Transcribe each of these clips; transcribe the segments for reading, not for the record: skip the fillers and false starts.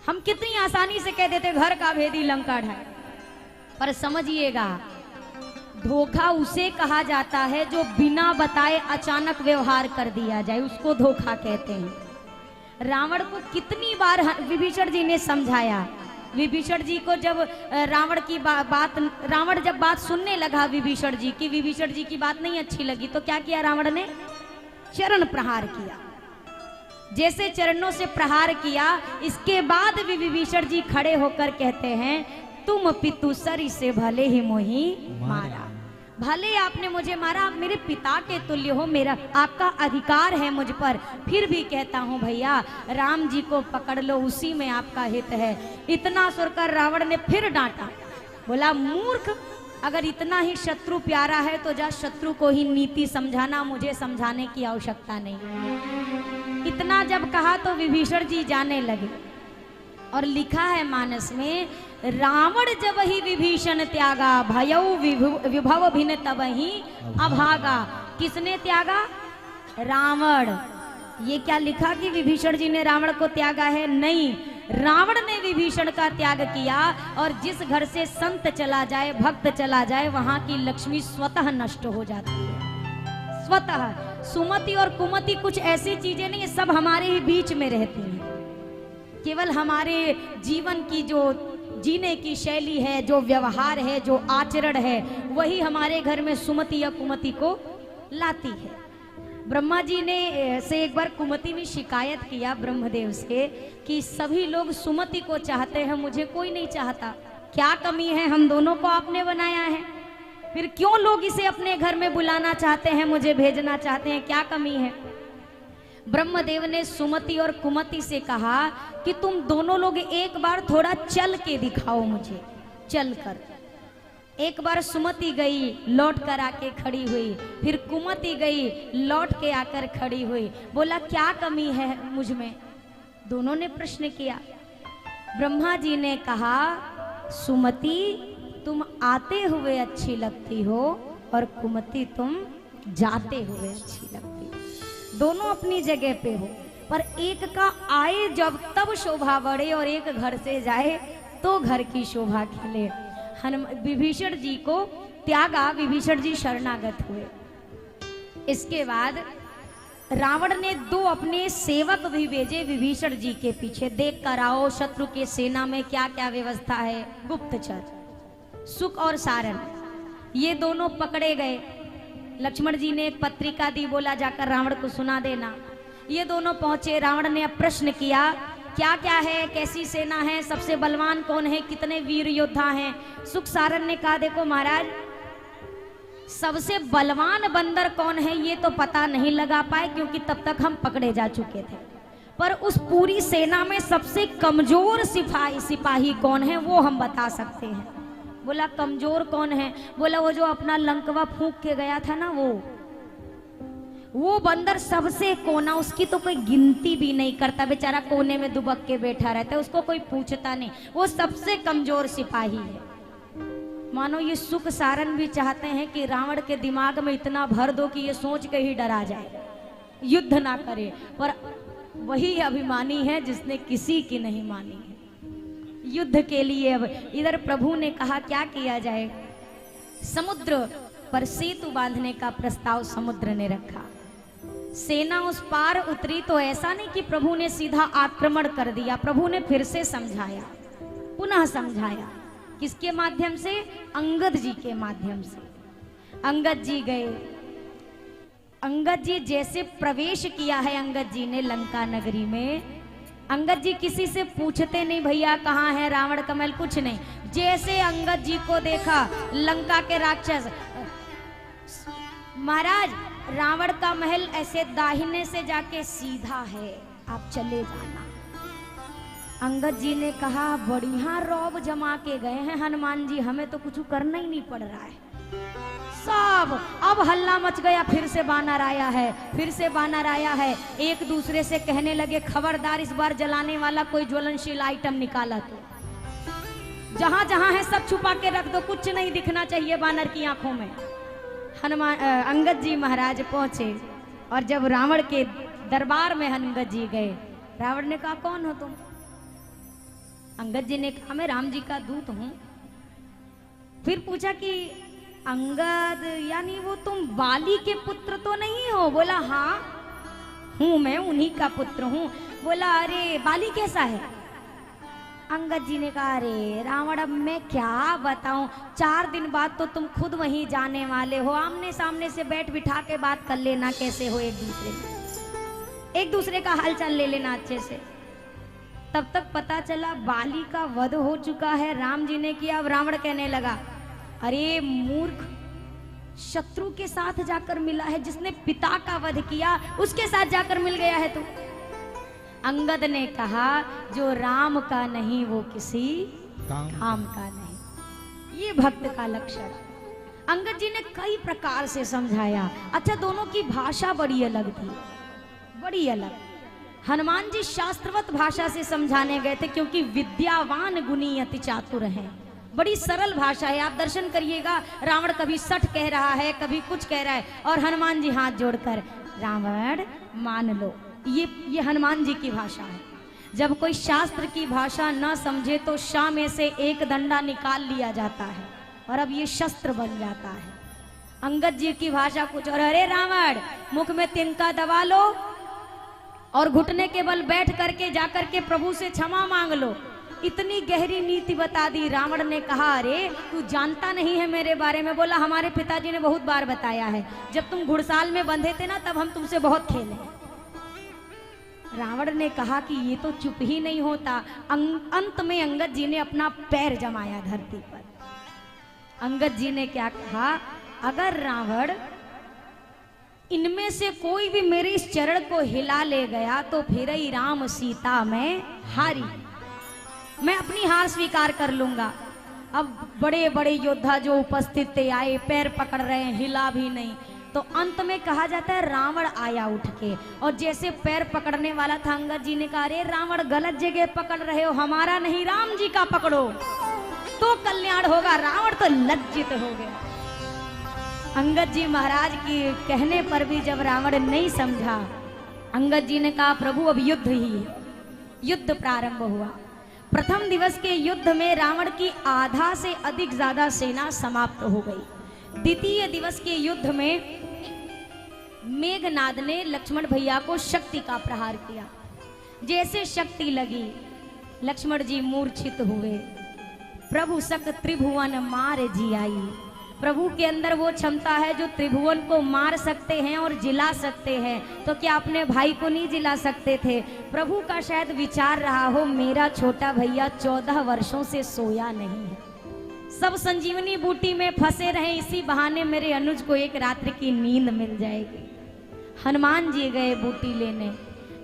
हम कितनी आसानी से कह देते घर का भेदी लंका ढाए, पर समझिएगा धोखा उसे कहा जाता है जो बिना बताए अचानक व्यवहार कर दिया जाए, उसको धोखा कहते हैं। रावण को कितनी बार विभीषण जी ने समझाया। विभीषण जी को जब रावण की बात रावण जब बात सुनने लगा विभीषण जी की, विभीषण जी की बात नहीं अच्छी लगी तो क्या किया रावण ने? चरण प्रहार किया। जैसे चरणों से प्रहार किया, इसके बाद विभीषण जी खड़े होकर कहते हैं तुम पितु सरी से भले ही मोही मारा, भले आपने मुझे मारा, आप मेरे पिता के तुल्य हो, मेरा आपका अधिकार है मुझ पर, फिर भी कहता हूं भैया राम जी को पकड़ लो, उसी में आपका हित है। इतना सुनकर रावण ने फिर डांटा, बोला मूर्ख, अगर इतना ही शत्रु प्यारा है तो जा शत्रु को ही नीति समझाना, मुझे समझाने की आवश्यकता नहीं। इतना जब कहा तो विभीषण जी जाने लगे। और लिखा है मानस में, रावण जब ही विभीषण त्यागा, भयउ विभव भिन्न तब ही अभागा। किसने त्यागा? रावण। ये क्या लिखा कि विभीषण जी ने रावण को त्यागा है? नहीं, रावण ने विभीषण का त्याग किया। और जिस घर से संत चला जाए, भक्त चला जाए, वहां की लक्ष्मी स्वतः नष्ट हो जाती है, स्वतः। सुमति और कुमति कुछ ऐसी चीजें नहीं, सब हमारे ही बीच में रहती हैं। केवल हमारे जीवन की जो जीने की शैली है, जो व्यवहार है, जो आचरण है, वही हमारे घर में सुमति या कुमति को लाती है। ब्रह्मा जी ने से एक बार कुमति ने शिकायत किया ब्रह्मदेव से कि सभी लोग सुमति को चाहते हैं, मुझे कोई नहीं चाहता, क्या कमी है? हम दोनों को आपने बनाया है, फिर क्यों लोग इसे अपने घर में बुलाना चाहते हैं, मुझे भेजना चाहते हैं, क्या कमी है? ब्रह्मदेव ने सुमति और कुमति से कहा कि तुम दोनों लोग एक बार थोड़ा चल के दिखाओ मुझे, चल कर। एक बार सुमति गई, लौट कर आके खड़ी हुई, फिर कुमति गई, लौट के आकर खड़ी हुई। बोला क्या कमी है मुझ में? दोनों ने प्रश्न किया। ब्रह्मा जी ने कहा सुमति तुम आते हुए अच्छी लगती हो, और कुमति तुम जाते हुए अच्छी लगती हो। दोनों अपनी जगह पे हो, पर एक का आए जब तब शोभा बढ़े, और एक घर से जाए तो घर की शोभा खिले। विभीषण जी को त्यागा, विभीषण जी शरणागत हुए। इसके बाद रावण ने 2 अपने सेवक भी भेजे विभीषण जी के पीछे, देख कर आओ शत्रु के सेना में क्या क्या व्यवस्था है। गुप्तचर सुक और सारन, ये दोनों पकड़े गए। लक्ष्मण जी ने एक पत्रिका दी, बोला जाकर रावण को सुना देना। ये दोनों पहुंचे, रावण ने अब प्रश्न किया क्या क्या है, कैसी सेना है, सबसे बलवान कौन है, कितने वीर योद्धा हैं? सुख सारन ने कहा देखो महाराज, सबसे बलवान बंदर कौन है ये तो पता नहीं लगा पाए, क्योंकि तब तक हम पकड़े जा चुके थे, पर उस पूरी सेना में सबसे कमजोर सिपाही कौन है वो हम बता सकते हैं। बोला कमजोर कौन है? बोला वो जो अपना लंकवा फूंक के गया था ना, वो बंदर सबसे कोना, उसकी तो कोई गिनती भी नहीं करता, बेचारा कोने में दुबक के बैठा रहता है, उसको कोई पूछता नहीं, वो सबसे कमजोर सिपाही है। मानो ये सुख सारन भी चाहते हैं कि रावण के दिमाग में इतना भर दो कि ये सोच के ही डरा जाए, युद्ध ना करे, पर वही अभिमानी है जिसने किसी की नहीं मानी है युद्ध के लिए। अब इधर प्रभु ने कहा क्या किया जाए, समुद्र पर सेतु बांधने का प्रस्ताव समुद्र ने रखा। सेना उस पार उतरी तो ऐसा नहीं कि प्रभु ने सीधा आक्रमण कर दिया, प्रभु ने फिर से समझाया, पुनः समझाया। किसके माध्यम से? अंगद जी के माध्यम से। अंगद जी गए, अंगद जी जैसे प्रवेश किया है अंगद जी ने लंका नगरी में, अंगद जी किसी से पूछते नहीं भैया कहाँ है रावण का महल, कुछ नहीं। जैसे अंगद जी को देखा लंका के राक्षस, महाराज रावण का महल ऐसे दाहिने से जाके सीधा है, आप चले जाना। अंगद जी ने कहा बढ़िया रौब जमा के गए हैं हनुमान जी, हमें तो कुछ करना ही नहीं पड़ रहा है। सब अब हल्ला मच गया, फिर से बानर आया है, फिर से बानर आया है। एक दूसरे से कहने लगे खबरदार इस बार जलाने वाला कोई ज्वलनशील आइटम निकाला तो जहां जहां है सब छुपा के रख दो, कुछ नहीं दिखना चाहिए बानर की आंखों में। अंगद जी महाराज पहुंचे, और जब रावण के दरबार में अंगद जी गए, रावण ने कहा कौन हो तुम? अंगद जी ने कहा मैं राम जी का दूत हूं। फिर पूछा कि अंगद यानी वो तुम बाली के पुत्र तो नहीं हो? बोला हाँ हूं, मैं उन्हीं का पुत्र हूं। बोला अरे बाली कैसा है? अंगद जी ने कहा अरे रावण अब मैं क्या बताऊं, 4 दिन बाद तो तुम खुद वहीं जाने वाले हो, आमने सामने से बैठ बिठा के बात कर लेना कैसे हो, एक दूसरे का हालचाल ले लेना अच्छे से। तब तक पता चला बाली का वध हो चुका है, राम जी ने किया। अब रावण कहने लगा अरे मूर्ख, शत्रु के साथ जाकर मिला है, जिसने पिता का वध किया उसके साथ जाकर मिल गया है तू। अंगद ने कहा जो राम का नहीं वो किसी काम का नहीं, ये भक्त का लक्षण। अंगद जी ने कई प्रकार से समझाया। अच्छा दोनों की भाषा बड़ी अलग थी, बड़ी अलग। हनुमान जी शास्त्रवत भाषा से समझाने गए थे, क्योंकि विद्यावान गुणी अति चातुर हैं। बड़ी सरल भाषा है, आप दर्शन करिएगा। रावण कभी सठ कह रहा है, कभी कुछ कह रहा है, और हनुमान जी हाथ जोड़कर रावण मान लो। ये हनुमान जी की भाषा है। जब कोई शास्त्र की भाषा न समझे तो शाह में से एक डंडा निकाल लिया जाता है और अब ये शस्त्र बन जाता है। अंगद जी की भाषा कुछ और। अरे रावण, मुख में तिनका दबा लो और घुटने के बल बैठ करके जाकर के प्रभु से क्षमा मांग लो। इतनी गहरी नीति बता दी। रावण ने कहा अरे तू जानता नहीं है मेरे बारे में। बोला हमारे पिताजी ने बहुत बार बताया है, जब तुम घुड़साल में बंधे थे ना तब हम तुमसे बहुत खेले। रावण ने कहा कि ये तो चुप ही नहीं होता। अंत में अंगद जी ने अपना पैर जमाया धरती पर। अंगद जी ने क्या कहा, अगर रावण इनमें से कोई भी मेरे इस चरण को हिला ले गया तो फिर ही राम सीता में हारी, मैं अपनी हार स्वीकार कर लूंगा। अब बड़े बड़े योद्धा जो उपस्थित थे आए, पैर पकड़ रहे हैं, हिला भी नहीं। तो अंत में कहा जाता है रावण आया उठ के, और जैसे पैर पकड़ने वाला था अंगद जी ने कहा अरे रावण गलत जगह पकड़ रहे हो, हमारा नहीं राम जी का पकड़ो तो कल्याण होगा। रावण तो लज्जित हो गया। अंगद जी महाराज की कहने पर भी जब रावण नहीं समझा, अंगद जी ने कहा प्रभु अब युद्ध ही है। युद्ध प्रारंभ हुआ। प्रथम दिवस के युद्ध में रावण की आधा से अधिक ज्यादा सेना समाप्त हो गई। द्वितीय दिवस के युद्ध में मेघनाद ने लक्ष्मण भैया को शक्ति का प्रहार किया। जैसे शक्ति लगी लक्ष्मण जी मूर्छित हुए। प्रभु सक त्रिभुवन मार जी आई। प्रभु के अंदर वो क्षमता है जो त्रिभुवन को मार सकते हैं और जिला सकते हैं, तो क्या अपने भाई को नहीं जिला सकते थे? प्रभु का शायद विचार रहा हो मेरा छोटा भैया 14 वर्षों से सोया नहीं है, सब संजीवनी बूटी में फंसे रहे, इसी बहाने मेरे अनुज को एक रात्रि की नींद मिल जाएगी। हनुमान जी गए बूटी लेने।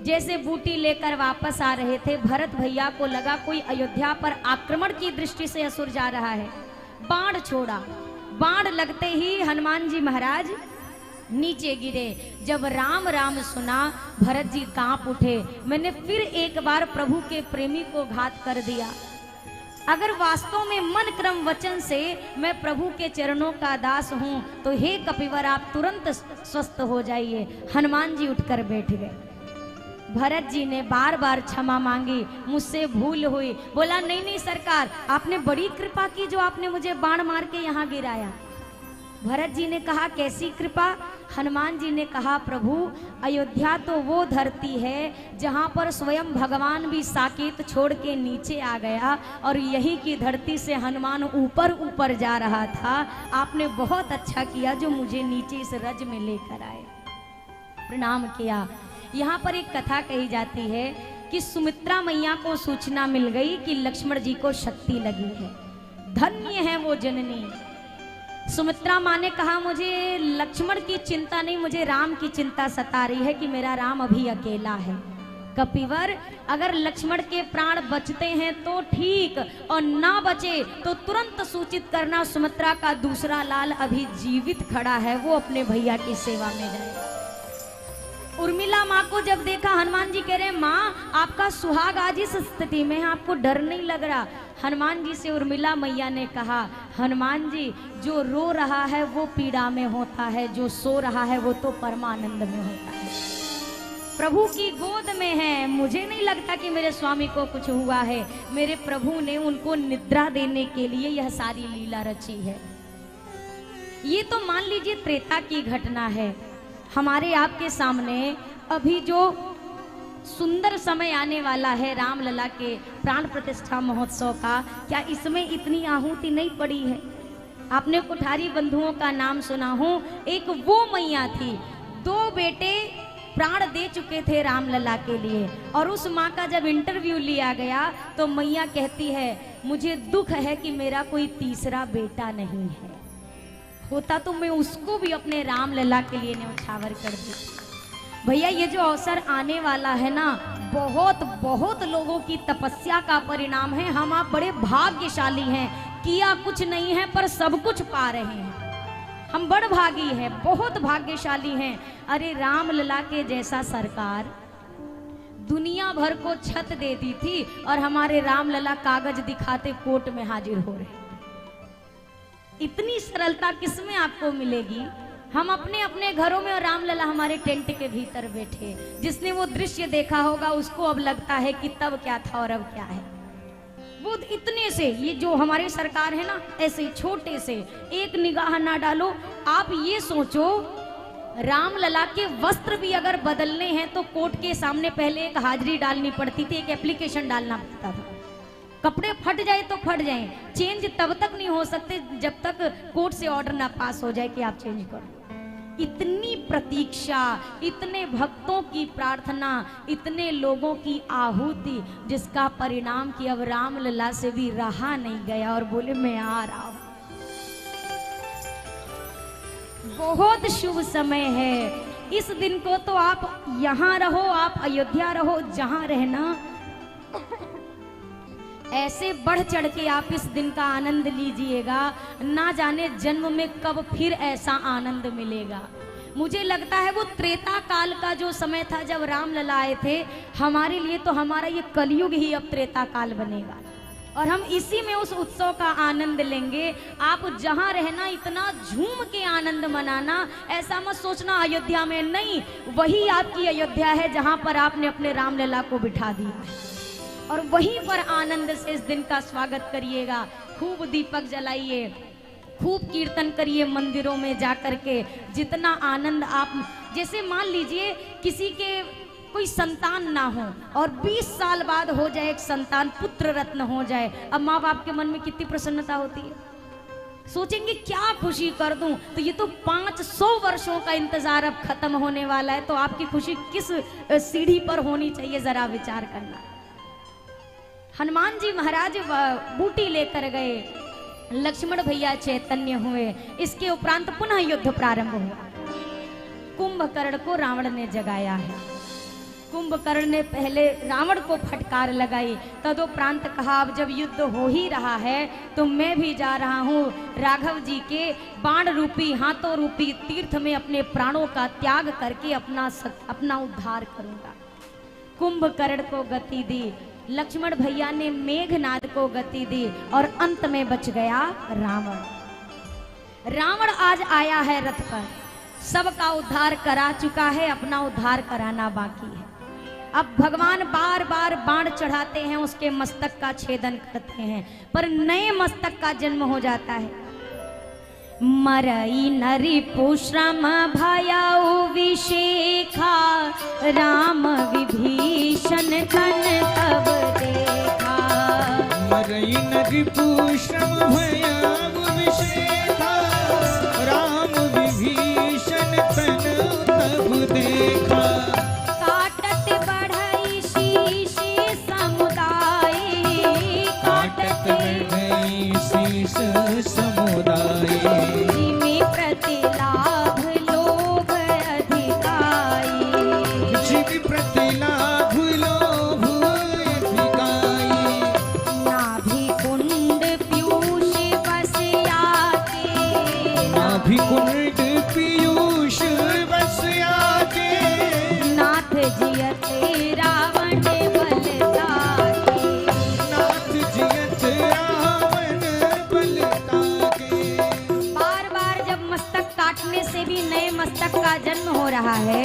जैसे बूटी लेकर वापस आ रहे थे, भरत भैया को लगा कोई अयोध्या पर आक्रमण की दृष्टि से असुर जा रहा है। बाण छोड़ा, बाण लगते ही हनुमान जी महाराज नीचे गिरे। जब राम राम सुना भरत जी कांप उठे। मैंने फिर एक बार प्रभु के प्रेमी को घात कर दिया। अगर वास्तव में मन क्रम वचन से मैं प्रभु के चरणों का दास हूं तो हे कपिवर आप तुरंत स्वस्थ हो जाइए। हनुमान जी उठकर बैठ गए। भरत जी ने बार बार क्षमा मांगी, मुझसे भूल हुई। बोला नहीं नहीं सरकार, आपने बड़ी कृपा की जो आपने मुझे बाण मार के यहाँ गिराया। भरत जी ने कहा कैसी कृपा? हनुमान जी ने कहा प्रभु अयोध्या तो वो धरती है जहाँ पर स्वयं भगवान भी साकेत छोड़ के नीचे आ गया, और यही की धरती से हनुमान ऊपर ऊपर जा रहा था। आपने बहुत अच्छा किया जो मुझे नीचे इस रज में लेकर आए। प्रणाम किया। यहाँ पर एक कथा कही जाती है कि सुमित्रा मैया को सूचना मिल गई कि लक्ष्मण जी को शक्ति लगी है। धन्य है वो जननी। सुमित्रा माँ ने कहा मुझे लक्ष्मण की चिंता नहीं, मुझे राम की चिंता सता रही है कि मेरा राम अभी अकेला है। कपिवर अगर लक्ष्मण के प्राण बचते हैं तो ठीक, और ना बचे तो तुरंत सूचित करना सुमित्रा का दूसरा लाल अभी जीवित खड़ा है, वो अपने भैया की सेवा में जाए। उर्मिला माँ को जब देखा, हनुमान जी कह रहे हैं माँ आपका सुहाग आज इस स्थिति में है, आपको डर नहीं लग रहा? हनुमान जी से उर्मिला मैया ने कहा हनुमान जी जो रो रहा है वो पीड़ा में होता है, जो सो रहा है वो तो परमानंद में होता है। प्रभु की गोद में है। मुझे नहीं लगता कि मेरे स्वामी को कुछ हुआ है। मेरे प्रभु ने उनको निद्रा देने के लिए यह सारी लीला रची है। ये तो मान लीजिए त्रेता की घटना है। हमारे आपके सामने अभी जो सुंदर समय आने वाला है रामलला के प्राण प्रतिष्ठा महोत्सव का, क्या इसमें इतनी आहुति नहीं पड़ी है? आपने कुठारी बंधुओं का नाम सुना हो। एक वो मैया थी, 2 बेटे प्राण दे चुके थे रामलला के लिए, और उस माँ का जब इंटरव्यू लिया गया तो मैया कहती है मुझे दुख है कि मेरा कोई तीसरा बेटा नहीं है, होता तो मैं उसको भी अपने रामलला के लिए न्यौछावर कर देती। भैया ये जो अवसर आने वाला है ना, बहुत बहुत लोगों की तपस्या का परिणाम है। हम आप बड़े भाग्यशाली हैं, किया कुछ नहीं है पर सब कुछ पा रहे हैं। हम बड़ भागी हैं, बहुत भाग्यशाली हैं। अरे रामलला के जैसा सरकार दुनिया भर को छत दे दी थी और हमारे रामलला कागज दिखाते कोर्ट में हाजिर हो रहे। इतनी सरलता किसमें आपको मिलेगी? हम अपने अपने घरों में और रामलला हमारे टेंट के भीतर बैठे। जिसने वो दृश्य देखा होगा उसको अब लगता है कि तब क्या था और अब क्या है। वो इतने से, ये जो हमारी सरकार है ना, ऐसे छोटे से एक निगाह ना डालो। आप ये सोचो रामलला के वस्त्र भी अगर बदलने हैं तो कोर्ट के सामने पहले एक हाजिरी डालनी पड़ती थी, एक एप्लीकेशन डालना पड़ता था। कपड़े फट जाए तो फट जाए, चेंज तब तक नहीं हो सकते जब तक कोर्ट से ऑर्डर ना पास हो जाए कि आप चेंज करो। इतनी प्रतीक्षा, इतने भक्तों की प्रार्थना, इतने लोगों की आहुति, जिसका परिणाम कि अब रामलला से भी रहा नहीं गया और बोले मैं आ रहा हूं। बहुत शुभ समय है। इस दिन को तो आप यहां रहो, आप अयोध्या रहो, जहां रहना, ऐसे बढ़ चढ़ के आप इस दिन का आनंद लीजिएगा। ना जाने जन्म में कब फिर ऐसा आनंद मिलेगा। मुझे लगता है वो त्रेता काल का जो समय था जब रामलला आए थे, हमारे लिए तो हमारा ये कलयुग ही अब त्रेता काल बनेगा और हम इसी में उस उत्सव का आनंद लेंगे। आप जहां रहना इतना झूम के आनंद मनाना। ऐसा मत सोचना अयोध्या में नहीं, वही आपकी अयोध्या है जहां पर आपने अपने रामलला को बिठा दिया है और वहीं पर आनंद से इस दिन का स्वागत करिएगा। खूब दीपक जलाइए, खूब कीर्तन करिए मंदिरों में जाकर के। जितना आनंद आप, जैसे मान लीजिए किसी के कोई संतान ना हो और 20 साल बाद हो जाए एक संतान, पुत्र रत्न हो जाए, अब माँ बाप के मन में कितनी प्रसन्नता होती है। सोचेंगे क्या खुशी कर दूं। तो ये तो 500 वर्षों का इंतजार अब खत्म होने वाला है, तो आपकी खुशी किस सीढ़ी पर होनी चाहिए, जरा विचार करना। हनुमान जी महाराज बूटी लेकर गए, लक्ष्मण भैया चैतन्य हुए। इसके उपरांत पुनः युद्ध प्रारंभ हुआ। कुंभकर्ण को रावण ने जगाया है। कुंभकर्ण ने पहले रावण को फटकार लगाई, तदुपरांत कहा अब जब युद्ध हो ही रहा है तो मैं भी जा रहा हूँ राघव जी के बाण रूपी, हाथों रूपी तीर्थ में अपने प्राणों का त्याग करके अपना उद्धार करूंगा। कुंभकर्ण को गति दी, लक्ष्मण भैया ने मेघनाद को गति दी और अंत में बच गया रावण। रावण आज आया है रथ पर, सबका उद्धार करा चुका है, अपना उद्धार कराना बाकी है। अब भगवान बार बार बाण चढ़ाते हैं, उसके मस्तक का छेदन करते हैं, पर नए मस्तक का जन्म हो जाता है। मरई नरी पुश्रम भयाउ विशेखा, राम विभीषण तन तब देखा। मरई नरी पुश्रम भयाउ विशेखा, राम विभीषण तन तब देखा। काटत बढ़ई शीश समुदाय, काटत बढ़ई शीश समुदाय। जिमि प्रतिलाभ लोभ अधिकाई, जिमि प्रतिलाभ लोभ अधिकाई। नाभि कुंड पीयूष बस आके, नाभि कुंड पीयूष बस आके। नाथ जियत रावण बल ताके, नाथ जियत रावण बल ताके। बार बार जब मस्तक काटने से भी नए मस्तक का जन्म हो रहा है,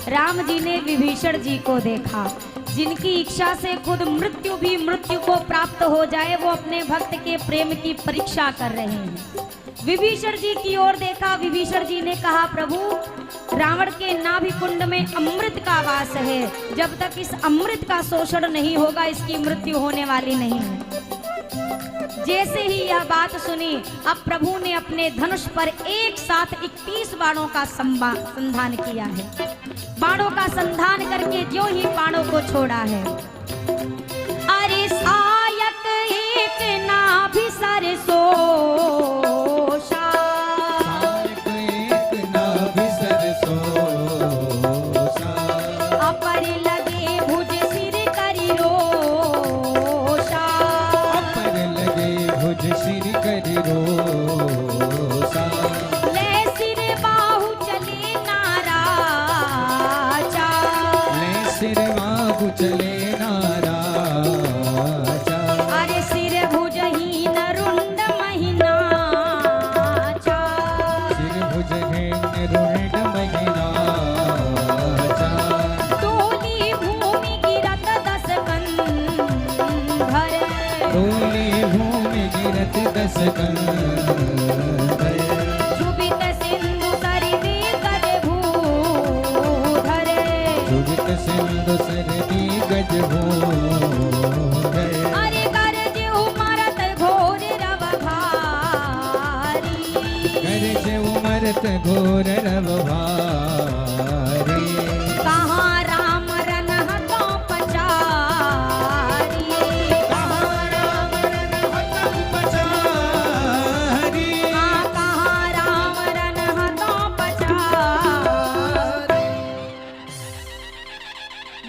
राम जी ने विभीषण जी को देखा, जिनकी इच्छा से खुद मृत्यु भी मृत्यु को प्राप्त हो जाए, वो अपने भक्त के प्रेम की परीक्षा कर रहे हैं। विभीषण जी की ओर देखा, विभीषण जी ने कहा, प्रभु रावण के नाभि कुंड में अमृत का वास है, जब तक इस अमृत का शोषण नहीं होगा इसकी मृत्यु होने वाली नहीं है। जैसे ही यह बात सुनी, अब प्रभु ने अपने धनुष पर एक साथ 31 बाणों का संधान किया है। बाणों का संधान करके जो ही बाणों को छोड़ा है, अरे सायक एक नाभि सरसों चले नाराजा, अरे सिर भुजहीन रुंड महिनाचा, सिर भुजहीन रुंड महिनाचा, डोली भूमि गिरत 10 कंधर, डोली भूमि गिरत 10 कंधर, क्षुभित सिंधु सरिदी गज भूधर, क्षुभित सिंधु सरिदी गज भूधर, अरे गरज उमरत घोर रव भारी, गरज उमरत घोर रव भारी, कहाँ राम रन हतो पचारी, कहाँ राम रन हतम पचारी, कहाँ राम रन हतो पचारी।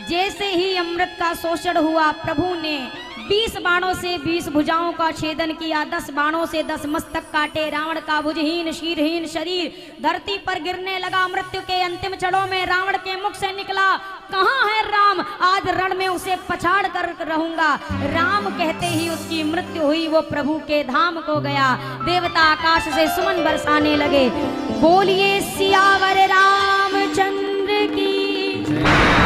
जैसे ही अमृत का शोषण हुआ, प्रभु ने 20 बाणों से 20 भुजाओं का छेदन किया, 10 बाणों से 10 मस्तक काटे। रावण का भुजहीन शीरहीन शरीर धरती पर गिरने लगा। मृत्यु के अंतिम क्षणों में रावण के मुख से निकला, कहाँ है राम, आज रण में उसे पछाड़ कर रहूंगा। राम कहते ही उसकी मृत्यु हुई, वो प्रभु के धाम को गया। देवता आकाश से सुमन बरसाने लगे। बोलिए सियावर रामचंद्र की।